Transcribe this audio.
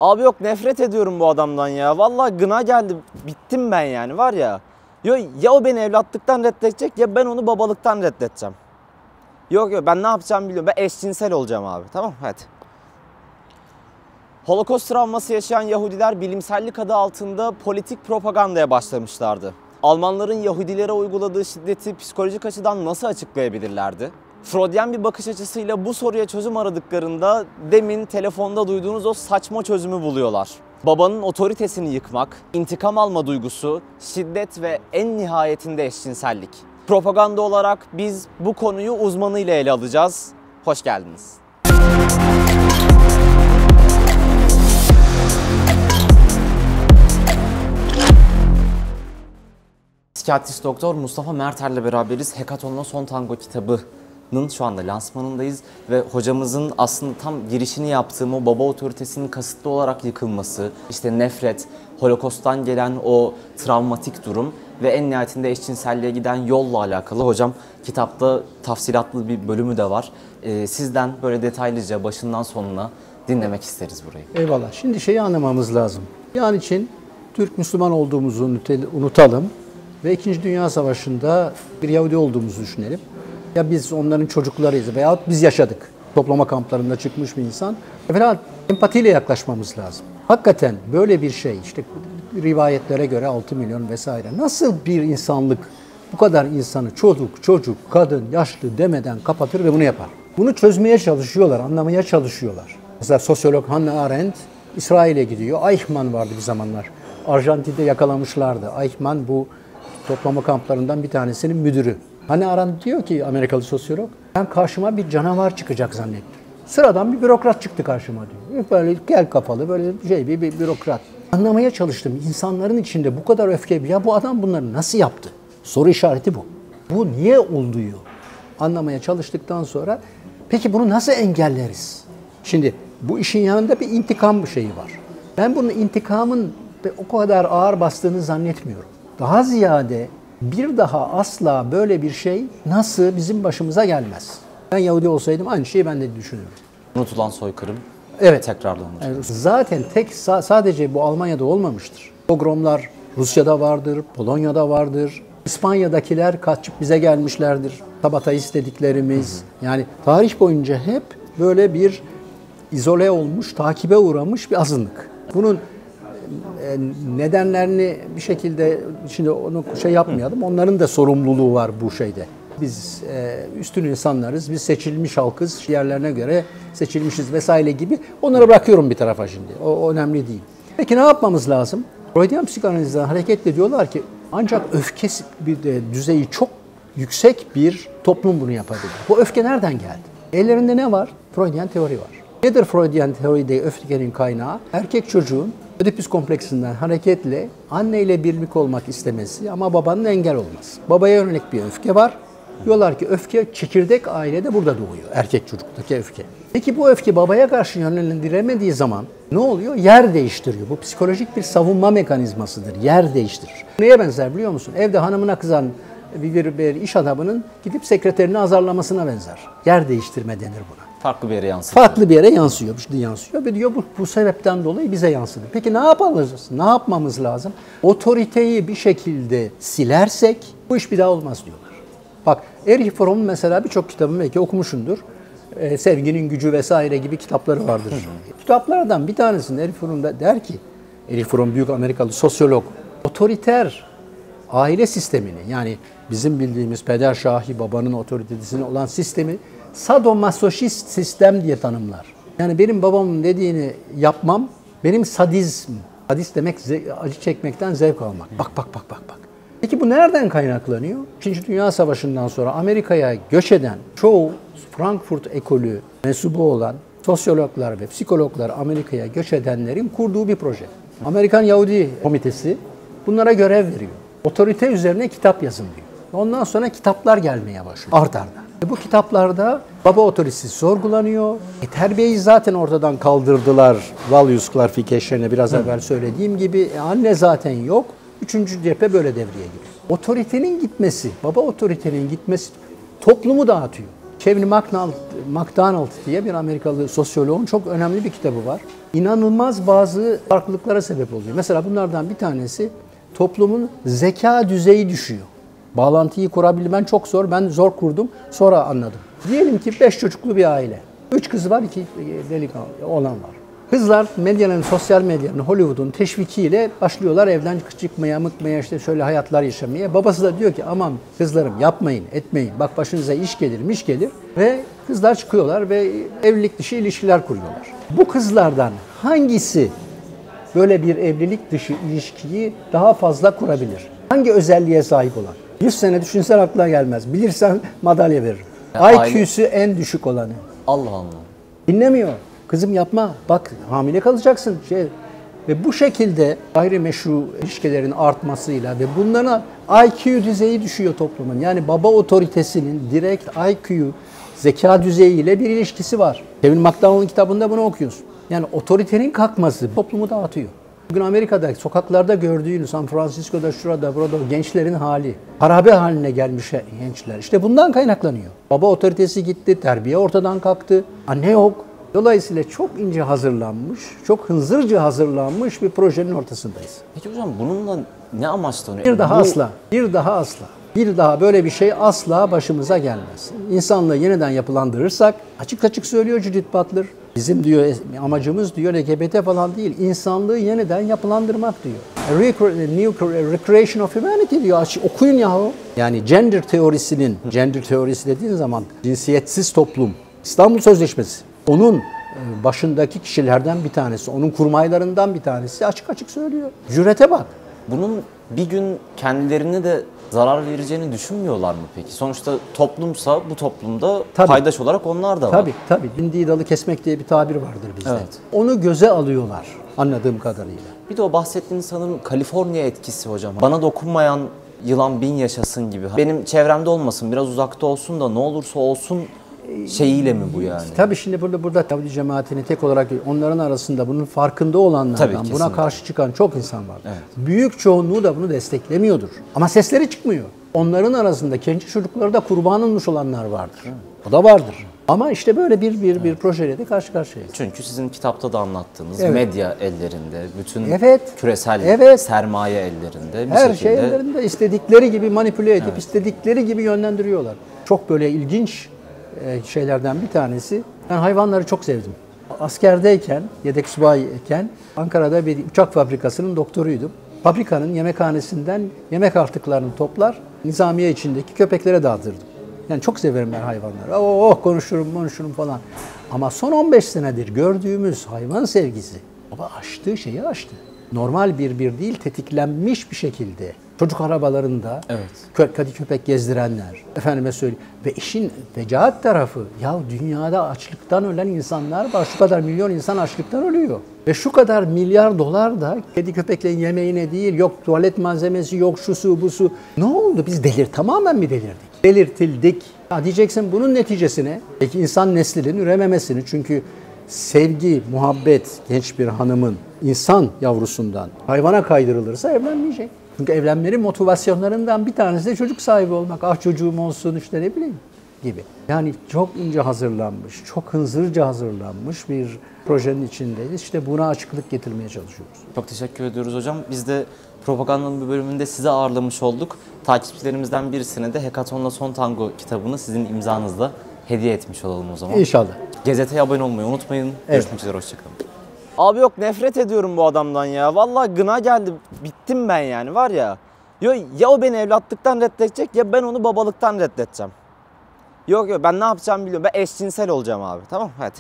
Abi yok, nefret ediyorum bu adamdan ya. Vallahi gına geldi. Bittim ben yani, var ya. Ya o beni evlatlıktan reddedecek ya ben onu babalıktan reddedeceğim. Yok ben ne yapacağımı biliyorum. Ben eşcinsel olacağım abi. Tamam, hadi. Holocaust travması yaşayan Yahudiler bilimsellik adı altında politik propagandaya başlamışlardı. Almanların Yahudilere uyguladığı şiddeti psikolojik açıdan nasıl açıklayabilirlerdi? Freudyen bir bakış açısıyla bu soruya çözüm aradıklarında demin telefonda duyduğunuz o saçma çözümü buluyorlar. Babanın otoritesini yıkmak, intikam alma duygusu, şiddet ve en nihayetinde eşcinsellik. Propaganda olarak biz bu konuyu uzmanıyla ele alacağız. Hoş geldiniz. Psikiyatrist doktor Mustafa Merter'le beraberiz. Hekaton'la Son Tango kitabının şu anda lansmanındayız ve hocamızın aslında tam girişini yaptığım o baba otoritesinin kasıtlı olarak yıkılması, işte nefret, Holocaust'tan gelen o travmatik durum ve en nihayetinde eşcinselliğe giden yolla alakalı. Hocam kitapta tafsilatlı bir bölümü de var. Sizden böyle detaylıca başından sonuna dinlemek isteriz burayı. Eyvallah. Şimdi şeyi anlamamız lazım. Bir an için Türk Müslüman olduğumuzu unutalım ve 2. Dünya Savaşı'nda bir Yahudi olduğumuzu düşünelim. Ya biz onların çocuklarıyız veyahut biz yaşadık. Toplama kamplarında çıkmış bir insan. Falan empatiyle yaklaşmamız lazım. Hakikaten böyle bir şey, işte rivayetlere göre 6 milyon vesaire. Nasıl bir insanlık bu kadar insanı çocuk, kadın, yaşlı demeden kapatır ve bunu yapar? Bunu çözmeye çalışıyorlar, anlamaya çalışıyorlar. Mesela sosyolog Hannah Arendt İsrail'e gidiyor. Eichmann vardı bir zamanlar. Arjantin'de yakalamışlardı. Eichmann bu toplama kamplarından bir tanesinin müdürü. Hannah Arendt diyor ki, Amerikalı sosyolog, ben karşıma bir canavar çıkacak zannettim. Sıradan bir bürokrat çıktı karşıma diyor. Böyle kel kafalı, böyle bir bürokrat. Anlamaya çalıştım. İnsanların içinde bu kadar öfke, ya bu adam bunları nasıl yaptı? Soru işareti bu. Bu niye oluyor? Anlamaya çalıştıktan sonra peki bunu nasıl engelleriz? Şimdi bu işin yanında bir intikam şeyi var. Ben bunun intikamın o kadar ağır bastığını zannetmiyorum. Daha ziyade bir daha asla böyle bir şey nasıl bizim başımıza gelmez. Ben Yahudi olsaydım aynı şeyi ben de düşünürdüm. Unutulan soykırım tekrarlanır. Yani zaten sadece bu Almanya'da olmamıştır. Pogromlar Rusya'da vardır, Polonya'da vardır. İspanya'dakiler kaçıp bize gelmişlerdir. Tabataist dediklerimiz. Yani tarih boyunca hep böyle bir izole olmuş, takibe uğramış bir azınlık. Bunun nedenlerini bir şekilde şimdi onu yapmayalım. Onların da sorumluluğu var bu şeyde. Biz üstün insanlarız, biz seçilmiş halkız, yerlerine göre seçilmişiz vesaire gibi. Onları bırakıyorum bir tarafa şimdi. O önemli değil. Peki ne yapmamız lazım? Freudian psikanalizden hareketle diyorlar ki ancak öfke düzeyi çok yüksek bir toplum bunu yapabilir. Bu öfke nereden geldi? Ellerinde ne var? Freudian teori var. Nedir Freudian teoride öfkenin kaynağı? Erkek çocuğun Ödipus kompleksinden hareketle anneyle birlik olmak istemesi ama babanın engel olması. Babaya yönelik bir öfke var. Diyorlar ki öfke çekirdek ailede burada doğuyor. Erkek çocuktaki öfke. Peki bu öfke babaya karşı yönlendiremediği zaman ne oluyor? Yer değiştiriyor. Bu psikolojik bir savunma mekanizmasıdır. Yer değiştirir. Neye benzer biliyor musun? Evde hanımına kızan bir iş adamının gidip sekreterini azarlamasına benzer. Yer değiştirme denir buna. Farklı bir yere yansıyor. Farklı bir yere yansıyor. Ve diyor bu sebepten dolayı bize yansıdı. Peki ne yapalım? Ne yapmamız lazım? Otoriteyi bir şekilde silersek bu iş bir daha olmaz diyorlar. Bak Erich Fromm'un mesela birçok kitabını belki okumuşsundur. Sevginin Gücü vesaire gibi kitapları vardır. Kitaplardan bir tanesinde Erich Fromm der ki, Erich Fromm büyük Amerikalı sosyolog, otoriter aile sistemini, yani bizim bildiğimiz peder-şahi babanın otoritesine olan sistemi sadomasoşist sistem diye tanımlar. Yani benim babamın dediğini yapmam, benim sadizm. Sadist demek acı çekmekten zevk almak. Bak. Peki bu nereden kaynaklanıyor? 2. Dünya Savaşı'ndan sonra Amerika'ya göç eden çoğu Frankfurt ekolü mensubu olan sosyologlar ve psikologlar Amerika'ya göç edenlerin kurduğu bir proje. Amerikan Yahudi Komitesi bunlara görev veriyor. Otorite üzerine kitap yazın diyor. Ondan sonra kitaplar gelmeye başlıyor art arda. Bu kitaplarda baba otoritesi sorgulanıyor. Terbiyeyi zaten ortadan kaldırdılar. Values clarification'ı biraz evvel söylediğim gibi. Anne zaten yok. 3. cephe böyle devreye giriyor. Otoritenin gitmesi, baba otoritenin gitmesi toplumu dağıtıyor. Kevin McDonald diye bir Amerikalı sosyoloğun çok önemli bir kitabı var. İnanılmaz bazı farklılıklara sebep oluyor. Mesela bunlardan bir tanesi toplumun zeka düzeyi düşüyor. Bağlantıyı kurabilmen çok zor. Ben zor kurdum. Sonra anladım. Diyelim ki 5 çocuklu bir aile. 3 kız var, 2 delikanlı oğlan var. Kızlar medyanın, sosyal medyanın, Hollywood'un teşvikiyle başlıyorlar evden çıkmaya, mıkmaya, işte şöyle hayatlar yaşamaya. Babası da diyor ki aman kızlarım yapmayın, etmeyin. Bak başınıza iş gelir, miş gelir. Ve kızlar çıkıyorlar ve evlilik dışı ilişkiler kuruyorlar. Bu kızlardan hangisi böyle bir evlilik dışı ilişkiyi daha fazla kurabilir? Hangi özelliğe sahip olan? 100 sene düşünsen aklına gelmez. Bilirsen madalya veririm. IQ'su en düşük olanı. Allah Allah. Dinlemiyor. Kızım yapma. Bak hamile kalacaksın. Ve bu şekilde gayrimeşru ilişkilerin artmasıyla ve bunlara IQ düzeyi düşüyor toplumun. Yani baba otoritesinin direkt IQ, zeka düzeyiyle bir ilişkisi var. Kevin McDonald'ın kitabında bunu okuyorsun. Yani otoritenin kalkması toplumu dağıtıyor. Bugün Amerika'da sokaklarda gördüğünüz, San Francisco'da, şurada, burada gençlerin hali, harabe haline gelmiş gençler. İşte bundan kaynaklanıyor. Baba otoritesi gitti, terbiye ortadan kalktı, anne yok. Dolayısıyla çok ince hazırlanmış, çok hınzırca hazırlanmış bir projenin ortasındayız. Peki hocam bununla ne amaçlanıyor? Bir daha böyle bir şey asla başımıza gelmez. İnsanlığı yeniden yapılandırırsak, açık açık söylüyor Judith Butler, bizim diyor amacımız diyor LGBT falan değil, insanlığı yeniden yapılandırmak diyor. Recreation of Humanity diyor, okuyun yahu. Yani gender teorisi dediğin zaman cinsiyetsiz toplum, İstanbul Sözleşmesi. Onun başındaki kişilerden bir tanesi, onun kurmaylarından bir tanesi açık açık söylüyor. Cürete bak. Bunun bir gün kendilerine de zarar vereceğini düşünmüyorlar mı peki? Sonuçta toplumsa bu toplumda paydaş olarak onlar da var. Tabii. Bindiği dalı kesmek diye bir tabir vardır bizde. Evet. Onu göze alıyorlar anladığım kadarıyla. Bir de o bahsettiğiniz sanırım Kaliforniya etkisi hocam. Bana dokunmayan yılan bin yaşasın gibi. Benim çevremde olmasın, biraz uzakta olsun da ne olursa olsun şeyiyle mi bu yani? Tabii şimdi burada Yahudi cemaatini tek olarak onların arasında bunun farkında olanlardan, buna karşı çıkan çok insan var. Evet. Büyük çoğunluğu da bunu desteklemiyordur. Ama sesleri çıkmıyor. Onların arasında kendi çocukları da kurban olmuş olanlar vardır. O da vardır. Ama işte böyle bir projeyle de karşı karşıyayız. Çünkü sizin kitapta da anlattığınız medya ellerinde, bütün küresel sermaye ellerinde. Her şey ellerinde, istedikleri gibi manipüle edip istedikleri gibi yönlendiriyorlar. Çok böyle ilginç şeylerden bir tanesi. Ben hayvanları çok sevdim. Askerdeyken, yedek subayken Ankara'da bir uçak fabrikasının doktoruydum. Fabrikanın yemekhanesinden yemek artıklarını toplar, nizamiye içindeki köpeklere dağıtırdım. Yani çok severim ben hayvanları. Konuşurum falan. Ama son 15 senedir gördüğümüz hayvan sevgisi aştığı şeyi aştı. Normal bir değil, tetiklenmiş bir şekilde. Çocuk arabalarında kedi köpek gezdirenler, efendime söyleyeyim. Ve işin fecaat tarafı, ya dünyada açlıktan ölen insanlar var. Şu kadar milyon insan açlıktan ölüyor. Ve şu kadar milyar dolar da kedi köpeklerin yemeğine değil, yok tuvalet malzemesi, yok şusu busu. Ne oldu? Biz tamamen mi delirdik? Delirtildik. Ya diyeceksin bunun neticesine, peki insan neslinin ürememesini, çünkü sevgi, muhabbet genç bir hanımın insan yavrusundan hayvana kaydırılırsa evlenmeyecek. Çünkü evlenmenin motivasyonlarından bir tanesi de çocuk sahibi olmak. Ah çocuğum olsun işte ne bileyim gibi. Yani çok ince hazırlanmış, çok hınzırca hazırlanmış bir projenin içindeyiz. İşte buna açıklık getirmeye çalışıyoruz. Çok teşekkür ediyoruz hocam. Biz de propagandanın bir bölümünde sizi ağırlamış olduk. Takipçilerimizden birisine de Hekaton'la Son Tango kitabını sizin imzanızla hediye etmiş olalım o zaman. İnşallah. Gazeteye abone olmayı unutmayın. Görüşmek üzere, hoşçakalın. Abi yok, nefret ediyorum bu adamdan ya. Vallahi gına geldi. Bittim ben yani var ya. Ya o beni evlatlıktan reddedecek ya ben onu babalıktan reddedeceğim. Yok ben ne yapacağımı biliyorum. Ben eşcinsel olacağım abi. Tamam hadi.